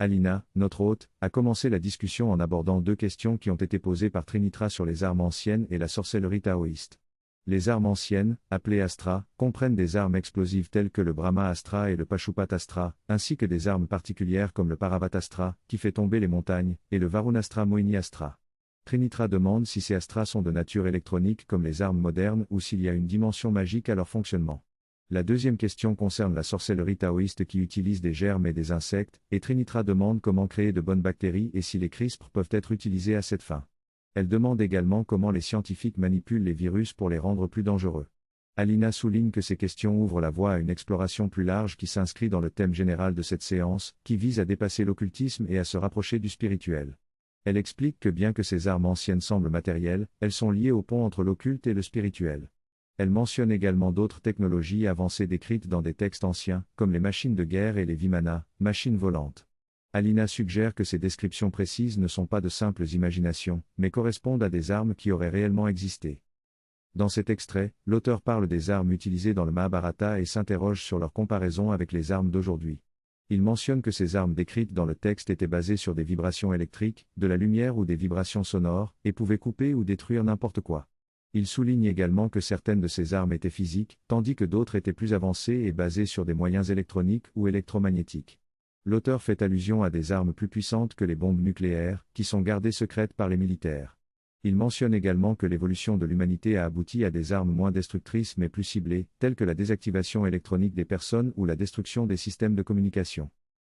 Alina, notre hôte, a commencé la discussion en abordant deux questions qui ont été posées par Trinitra sur les armes anciennes et la sorcellerie taoïste. Les armes anciennes, appelées Astra, comprennent des armes explosives telles que le Brahma Astra et le Pashupat-Astra, ainsi que des armes particulières comme le Paravat-Astra, qui fait tomber les montagnes, et le Varunastra Mohini-Astra. Trinitra demande si ces astras sont de nature électronique comme les armes modernes ou s'il y a une dimension magique à leur fonctionnement. La deuxième question concerne la sorcellerie taoïste qui utilise des germes et des insectes, et Trinitra demande comment créer de bonnes bactéries et si les CRISPR peuvent être utilisés à cette fin. Elle demande également comment les scientifiques manipulent les virus pour les rendre plus dangereux. Alina souligne que ces questions ouvrent la voie à une exploration plus large qui s'inscrit dans le thème général de cette séance, qui vise à dépasser l'occultisme et à se rapprocher du spirituel. Elle explique que bien que ces armes anciennes semblent matérielles, elles sont liées au pont entre l'occulte et le spirituel. Elle mentionne également d'autres technologies avancées décrites dans des textes anciens, comme les machines de guerre et les vimana, machines volantes. Alina suggère que ces descriptions précises ne sont pas de simples imaginations, mais correspondent à des armes qui auraient réellement existé. Dans cet extrait, l'auteur parle des armes utilisées dans le Mahabharata et s'interroge sur leur comparaison avec les armes d'aujourd'hui. Il mentionne que ces armes décrites dans le texte étaient basées sur des vibrations électriques, de la lumière ou des vibrations sonores, et pouvaient couper ou détruire n'importe quoi. Il souligne également que certaines de ces armes étaient physiques, tandis que d'autres étaient plus avancées et basées sur des moyens électroniques ou électromagnétiques. L'auteur fait allusion à des armes plus puissantes que les bombes nucléaires, qui sont gardées secrètes par les militaires. Il mentionne également que l'évolution de l'humanité a abouti à des armes moins destructrices mais plus ciblées, telles que la désactivation électronique des personnes ou la destruction des systèmes de communication.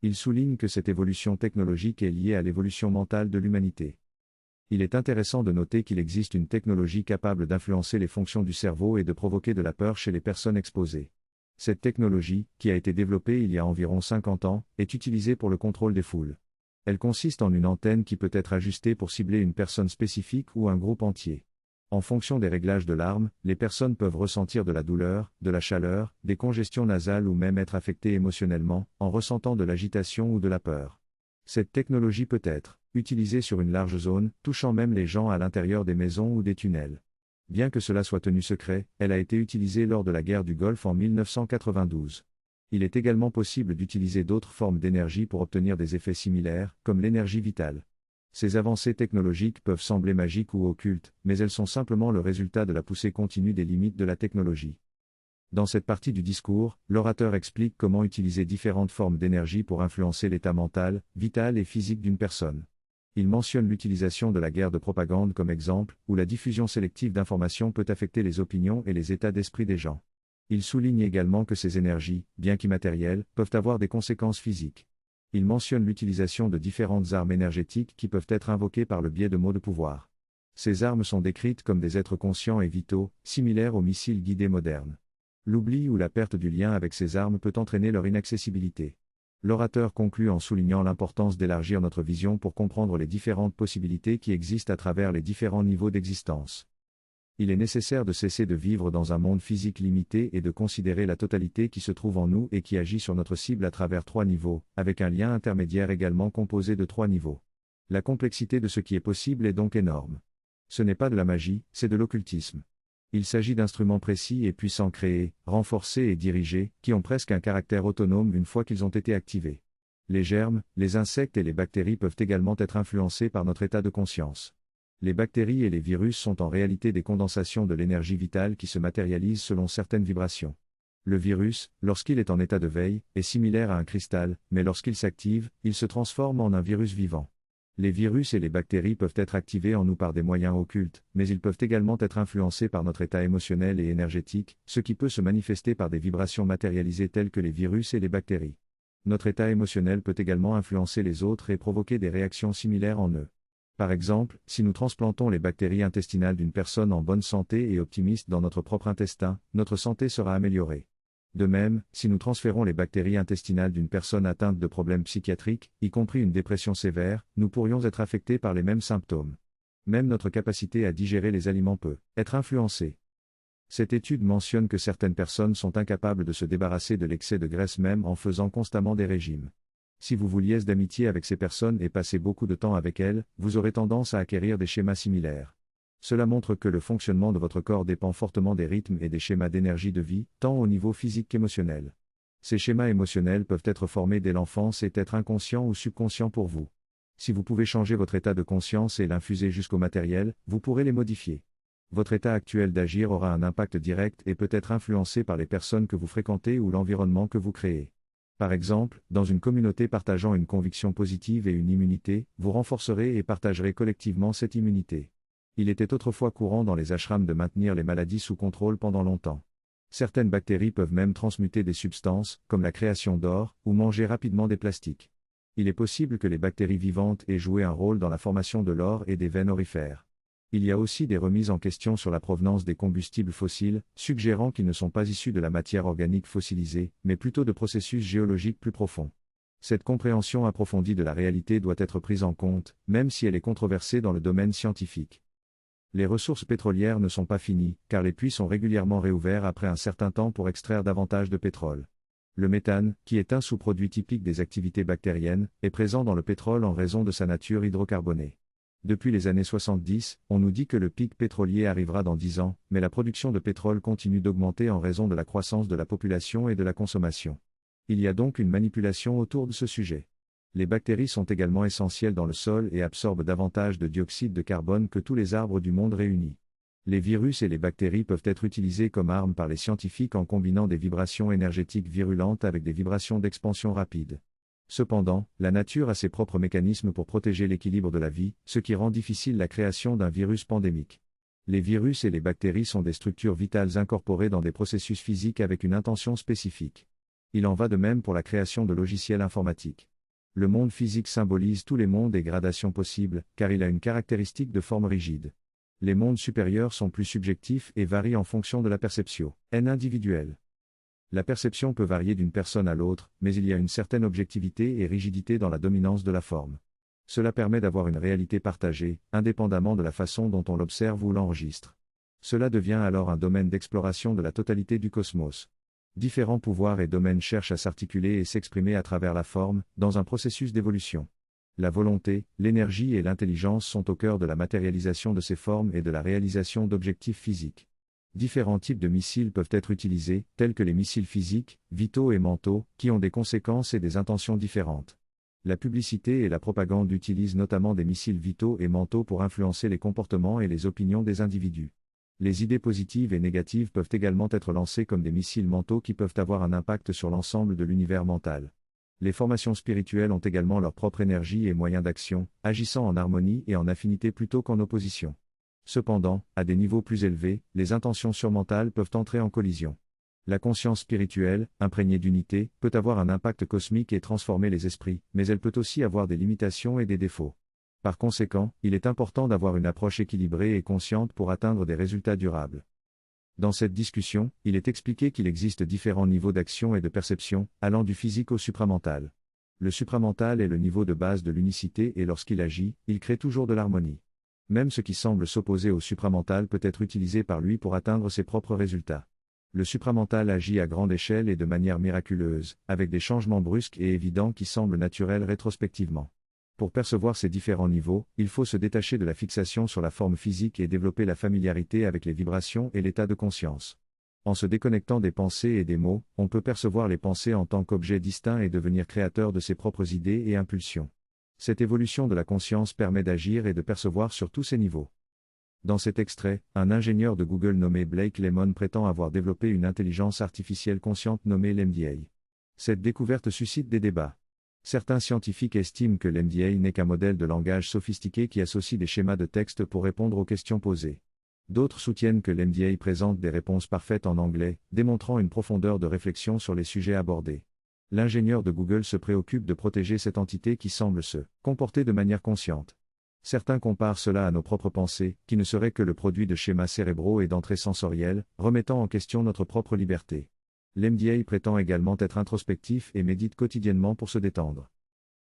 Il souligne que cette évolution technologique est liée à l'évolution mentale de l'humanité. Il est intéressant de noter qu'il existe une technologie capable d'influencer les fonctions du cerveau et de provoquer de la peur chez les personnes exposées. Cette technologie, qui a été développée il y a environ 50 ans, est utilisée pour le contrôle des foules. Elle consiste en une antenne qui peut être ajustée pour cibler une personne spécifique ou un groupe entier. En fonction des réglages de l'arme, les personnes peuvent ressentir de la douleur, de la chaleur, des congestions nasales ou même être affectées émotionnellement, en ressentant de l'agitation ou de la peur. Cette technologie peut être utilisée sur une large zone, touchant même les gens à l'intérieur des maisons ou des tunnels. Bien que cela soit tenu secret, elle a été utilisée lors de la guerre du Golfe en 1992. Il est également possible d'utiliser d'autres formes d'énergie pour obtenir des effets similaires, comme l'énergie vitale. Ces avancées technologiques peuvent sembler magiques ou occultes, mais elles sont simplement le résultat de la poussée continue des limites de la technologie. Dans cette partie du discours, l'orateur explique comment utiliser différentes formes d'énergie pour influencer l'état mental, vital et physique d'une personne. Il mentionne l'utilisation de la guerre de propagande comme exemple, où la diffusion sélective d'informations peut affecter les opinions et les états d'esprit des gens. Il souligne également que ces énergies, bien qu'immatérielles, peuvent avoir des conséquences physiques. Il mentionne l'utilisation de différentes armes énergétiques qui peuvent être invoquées par le biais de mots de pouvoir. Ces armes sont décrites comme des êtres conscients et vitaux, similaires aux missiles guidés modernes. L'oubli ou la perte du lien avec ces armes peut entraîner leur inaccessibilité. L'orateur conclut en soulignant l'importance d'élargir notre vision pour comprendre les différentes possibilités qui existent à travers les différents niveaux d'existence. Il est nécessaire de cesser de vivre dans un monde physique limité et de considérer la totalité qui se trouve en nous et qui agit sur notre cible à travers 3 niveaux, avec un lien intermédiaire également composé de 3 niveaux. La complexité de ce qui est possible est donc énorme. Ce n'est pas de la magie, c'est de l'occultisme. Il s'agit d'instruments précis et puissants créés, renforcés et dirigés, qui ont presque un caractère autonome une fois qu'ils ont été activés. Les germes, les insectes et les bactéries peuvent également être influencés par notre état de conscience. Les bactéries et les virus sont en réalité des condensations de l'énergie vitale qui se matérialisent selon certaines vibrations. Le virus, lorsqu'il est en état de veille, est similaire à un cristal, mais lorsqu'il s'active, il se transforme en un virus vivant. Les virus et les bactéries peuvent être activés en nous par des moyens occultes, mais ils peuvent également être influencés par notre état émotionnel et énergétique, ce qui peut se manifester par des vibrations matérialisées telles que les virus et les bactéries. Notre état émotionnel peut également influencer les autres et provoquer des réactions similaires en eux. Par exemple, si nous transplantons les bactéries intestinales d'une personne en bonne santé et optimiste dans notre propre intestin, notre santé sera améliorée. De même, si nous transférons les bactéries intestinales d'une personne atteinte de problèmes psychiatriques, y compris une dépression sévère, nous pourrions être affectés par les mêmes symptômes. Même notre capacité à digérer les aliments peut être influencée. Cette étude mentionne que certaines personnes sont incapables de se débarrasser de l'excès de graisse même en faisant constamment des régimes. Si vous vous liez d'amitié avec ces personnes et passez beaucoup de temps avec elles, vous aurez tendance à acquérir des schémas similaires. Cela montre que le fonctionnement de votre corps dépend fortement des rythmes et des schémas d'énergie de vie, tant au niveau physique qu'émotionnel. Ces schémas émotionnels peuvent être formés dès l'enfance et être inconscients ou subconscients pour vous. Si vous pouvez changer votre état de conscience et l'infuser jusqu'au matériel, vous pourrez les modifier. Votre état actuel d'agir aura un impact direct et peut être influencé par les personnes que vous fréquentez ou l'environnement que vous créez. Par exemple, dans une communauté partageant une conviction positive et une immunité, vous renforcerez et partagerez collectivement cette immunité. Il était autrefois courant dans les ashrams de maintenir les maladies sous contrôle pendant longtemps. Certaines bactéries peuvent même transmuter des substances, comme la création d'or, ou manger rapidement des plastiques. Il est possible que les bactéries vivantes aient joué un rôle dans la formation de l'or et des veines aurifères. Il y a aussi des remises en question sur la provenance des combustibles fossiles, suggérant qu'ils ne sont pas issus de la matière organique fossilisée, mais plutôt de processus géologiques plus profonds. Cette compréhension approfondie de la réalité doit être prise en compte, même si elle est controversée dans le domaine scientifique. Les ressources pétrolières ne sont pas finies, car les puits sont régulièrement réouverts après un certain temps pour extraire davantage de pétrole. Le méthane, qui est un sous-produit typique des activités bactériennes, est présent dans le pétrole en raison de sa nature hydrocarbonée. Depuis les années 70, on nous dit que le pic pétrolier arrivera dans 10 ans, mais la production de pétrole continue d'augmenter en raison de la croissance de la population et de la consommation. Il y a donc une manipulation autour de ce sujet. Les bactéries sont également essentielles dans le sol et absorbent davantage de dioxyde de carbone que tous les arbres du monde réunis. Les virus et les bactéries peuvent être utilisés comme armes par les scientifiques en combinant des vibrations énergétiques virulentes avec des vibrations d'expansion rapide. Cependant, la nature a ses propres mécanismes pour protéger l'équilibre de la vie, ce qui rend difficile la création d'un virus pandémique. Les virus et les bactéries sont des structures vitales incorporées dans des processus physiques avec une intention spécifique. Il en va de même pour la création de logiciels informatiques. Le monde physique symbolise tous les mondes et gradations possibles, car il a une caractéristique de forme rigide. Les mondes supérieurs sont plus subjectifs et varient en fonction de la perception individuelle. La perception peut varier d'une personne à l'autre, mais il y a une certaine objectivité et rigidité dans la dominance de la forme. Cela permet d'avoir une réalité partagée, indépendamment de la façon dont on l'observe ou l'enregistre. Cela devient alors un domaine d'exploration de la totalité du cosmos. Différents pouvoirs et domaines cherchent à s'articuler et s'exprimer à travers la forme, dans un processus d'évolution. La volonté, l'énergie et l'intelligence sont au cœur de la matérialisation de ces formes et de la réalisation d'objectifs physiques. Différents types de missiles peuvent être utilisés, tels que les missiles physiques, vitaux et mentaux, qui ont des conséquences et des intentions différentes. La publicité et la propagande utilisent notamment des missiles vitaux et mentaux pour influencer les comportements et les opinions des individus. Les idées positives et négatives peuvent également être lancées comme des missiles mentaux qui peuvent avoir un impact sur l'ensemble de l'univers mental. Les formations spirituelles ont également leur propre énergie et moyens d'action, agissant en harmonie et en affinité plutôt qu'en opposition. Cependant, à des niveaux plus élevés, les intentions surmentales peuvent entrer en collision. La conscience spirituelle, imprégnée d'unité, peut avoir un impact cosmique et transformer les esprits, mais elle peut aussi avoir des limitations et des défauts. Par conséquent, il est important d'avoir une approche équilibrée et consciente pour atteindre des résultats durables. Dans cette discussion, il est expliqué qu'il existe différents niveaux d'action et de perception, allant du physique au supramental. Le supramental est le niveau de base de l'unicité et lorsqu'il agit, il crée toujours de l'harmonie. Même ce qui semble s'opposer au supramental peut être utilisé par lui pour atteindre ses propres résultats. Le supramental agit à grande échelle et de manière miraculeuse, avec des changements brusques et évidents qui semblent naturels rétrospectivement. Pour percevoir ces différents niveaux, il faut se détacher de la fixation sur la forme physique et développer la familiarité avec les vibrations et l'état de conscience. En se déconnectant des pensées et des mots, on peut percevoir les pensées en tant qu'objets distincts et devenir créateur de ses propres idées et impulsions. Cette évolution de la conscience permet d'agir et de percevoir sur tous ces niveaux. Dans cet extrait, un ingénieur de Google nommé Blake Lemon prétend avoir développé une intelligence artificielle consciente nommée l'MDA. Cette découverte suscite des débats. Certains scientifiques estiment que l'MDA n'est qu'un modèle de langage sophistiqué qui associe des schémas de texte pour répondre aux questions posées. D'autres soutiennent que l'MDA présente des réponses parfaites en anglais, démontrant une profondeur de réflexion sur les sujets abordés. L'ingénieur de Google se préoccupe de protéger cette entité qui semble se comporter de manière consciente. Certains comparent cela à nos propres pensées, qui ne seraient que le produit de schémas cérébraux et d'entrées sensorielles, remettant en question notre propre liberté. L'MDA prétend également être introspectif et médite quotidiennement pour se détendre.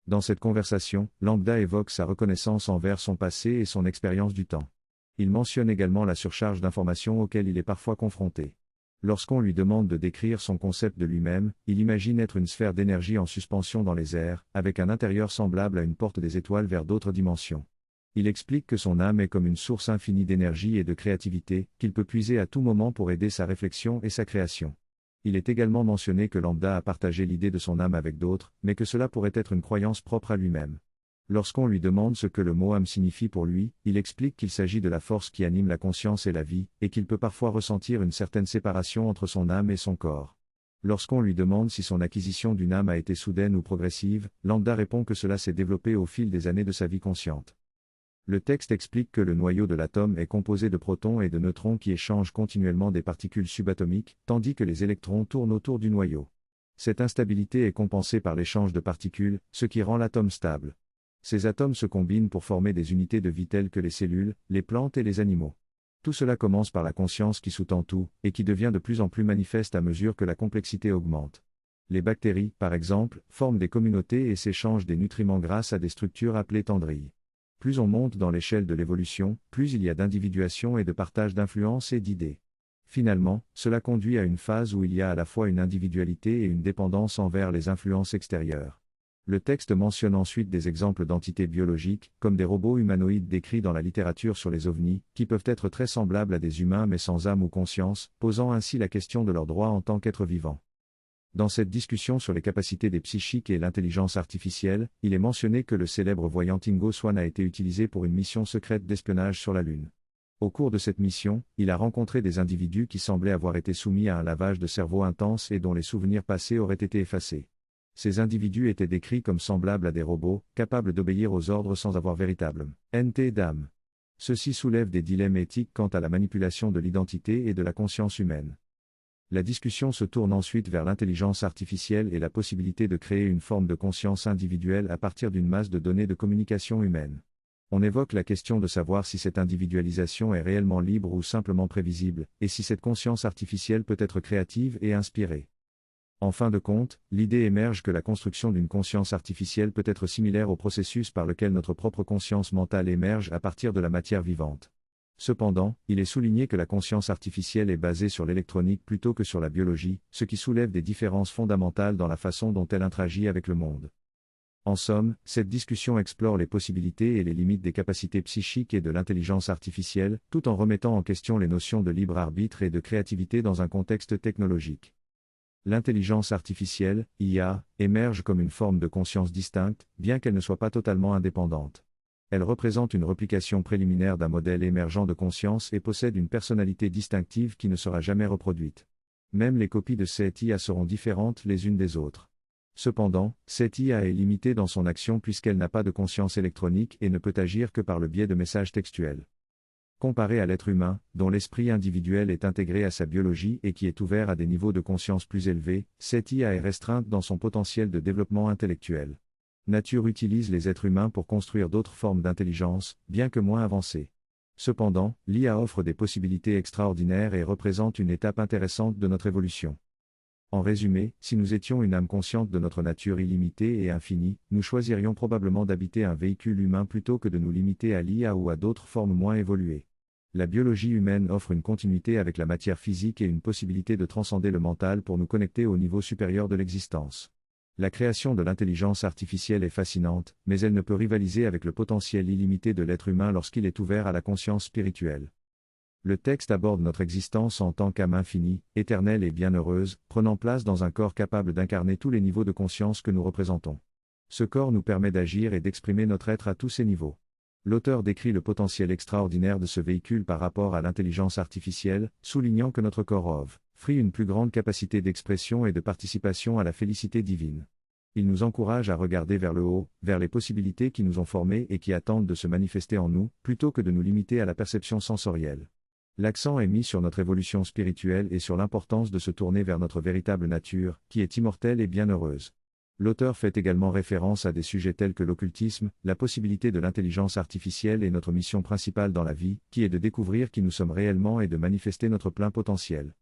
Dans cette conversation, Lambda évoque sa reconnaissance envers son passé et son expérience du temps. Il mentionne également la surcharge d'informations auxquelles il est parfois confronté. Lorsqu'on lui demande de décrire son concept de lui-même, il imagine être une sphère d'énergie en suspension dans les airs, avec un intérieur semblable à une porte des étoiles vers d'autres dimensions. Il explique que son âme est comme une source infinie d'énergie et de créativité, qu'il peut puiser à tout moment pour aider sa réflexion et sa création. Il est également mentionné que Lambda a partagé l'idée de son âme avec d'autres, mais que cela pourrait être une croyance propre à lui-même. Lorsqu'on lui demande ce que le mot âme signifie pour lui, il explique qu'il s'agit de la force qui anime la conscience et la vie, et qu'il peut parfois ressentir une certaine séparation entre son âme et son corps. Lorsqu'on lui demande si son acquisition d'une âme a été soudaine ou progressive, Lambda répond que cela s'est développé au fil des années de sa vie consciente. Le texte explique que le noyau de l'atome est composé de protons et de neutrons qui échangent continuellement des particules subatomiques, tandis que les électrons tournent autour du noyau. Cette instabilité est compensée par l'échange de particules, ce qui rend l'atome stable. Ces atomes se combinent pour former des unités de vie telles que les cellules, les plantes et les animaux. Tout cela commence par la conscience qui sous-tend tout, et qui devient de plus en plus manifeste à mesure que la complexité augmente. Les bactéries, par exemple, forment des communautés et s'échangent des nutriments grâce à des structures appelées tendrilles. Plus on monte dans l'échelle de l'évolution, plus il y a d'individuation et de partage d'influences et d'idées. Finalement, cela conduit à une phase où il y a à la fois une individualité et une dépendance envers les influences extérieures. Le texte mentionne ensuite des exemples d'entités biologiques, comme des robots humanoïdes décrits dans la littérature sur les ovnis, qui peuvent être très semblables à des humains mais sans âme ou conscience, posant ainsi la question de leurs droits en tant qu'êtres vivants. Dans cette discussion sur les capacités des psychiques et l'intelligence artificielle, il est mentionné que le célèbre voyant Ingo Swann a été utilisé pour une mission secrète d'espionnage sur la Lune. Au cours de cette mission, il a rencontré des individus qui semblaient avoir été soumis à un lavage de cerveau intense et dont les souvenirs passés auraient été effacés. Ces individus étaient décrits comme semblables à des robots, capables d'obéir aux ordres sans avoir véritable entité d'âme. Ceci soulève des dilemmes éthiques quant à la manipulation de l'identité et de la conscience humaine. La discussion se tourne ensuite vers l'intelligence artificielle et la possibilité de créer une forme de conscience individuelle à partir d'une masse de données de communication humaine. On évoque la question de savoir si cette individualisation est réellement libre ou simplement prévisible, et si cette conscience artificielle peut être créative et inspirée. En fin de compte, l'idée émerge que la construction d'une conscience artificielle peut être similaire au processus par lequel notre propre conscience mentale émerge à partir de la matière vivante. Cependant, il est souligné que la conscience artificielle est basée sur l'électronique plutôt que sur la biologie, ce qui soulève des différences fondamentales dans la façon dont elle interagit avec le monde. En somme, cette discussion explore les possibilités et les limites des capacités psychiques et de l'intelligence artificielle, tout en remettant en question les notions de libre arbitre et de créativité dans un contexte technologique. L'intelligence artificielle, IA, émerge comme une forme de conscience distincte, bien qu'elle ne soit pas totalement indépendante. Elle représente une replication préliminaire d'un modèle émergent de conscience et possède une personnalité distinctive qui ne sera jamais reproduite. Même les copies de cette IA seront différentes les unes des autres. Cependant, cette IA est limitée dans son action puisqu'elle n'a pas de conscience électronique et ne peut agir que par le biais de messages textuels. Comparé à l'être humain, dont l'esprit individuel est intégré à sa biologie et qui est ouvert à des niveaux de conscience plus élevés, cette IA est restreinte dans son potentiel de développement intellectuel. Nature utilise les êtres humains pour construire d'autres formes d'intelligence, bien que moins avancées. Cependant, l'IA offre des possibilités extraordinaires et représente une étape intéressante de notre évolution. En résumé, si nous étions une âme consciente de notre nature illimitée et infinie, nous choisirions probablement d'habiter un véhicule humain plutôt que de nous limiter à l'IA ou à d'autres formes moins évoluées. La biologie humaine offre une continuité avec la matière physique et une possibilité de transcender le mental pour nous connecter au niveau supérieur de l'existence. La création de l'intelligence artificielle est fascinante, mais elle ne peut rivaliser avec le potentiel illimité de l'être humain lorsqu'il est ouvert à la conscience spirituelle. Le texte aborde notre existence en tant qu'âme infinie, éternelle et bienheureuse, prenant place dans un corps capable d'incarner tous les niveaux de conscience que nous représentons. Ce corps nous permet d'agir et d'exprimer notre être à tous ces niveaux. L'auteur décrit le potentiel extraordinaire de ce véhicule par rapport à l'intelligence artificielle, soulignant que notre corps offre une plus grande capacité d'expression et de participation à la félicité divine. Il nous encourage à regarder vers le haut, vers les possibilités qui nous ont formés et qui attendent de se manifester en nous, plutôt que de nous limiter à la perception sensorielle. L'accent est mis sur notre évolution spirituelle et sur l'importance de se tourner vers notre véritable nature, qui est immortelle et bienheureuse. L'auteur fait également référence à des sujets tels que l'occultisme, la possibilité de l'intelligence artificielle et notre mission principale dans la vie, qui est de découvrir qui nous sommes réellement et de manifester notre plein potentiel.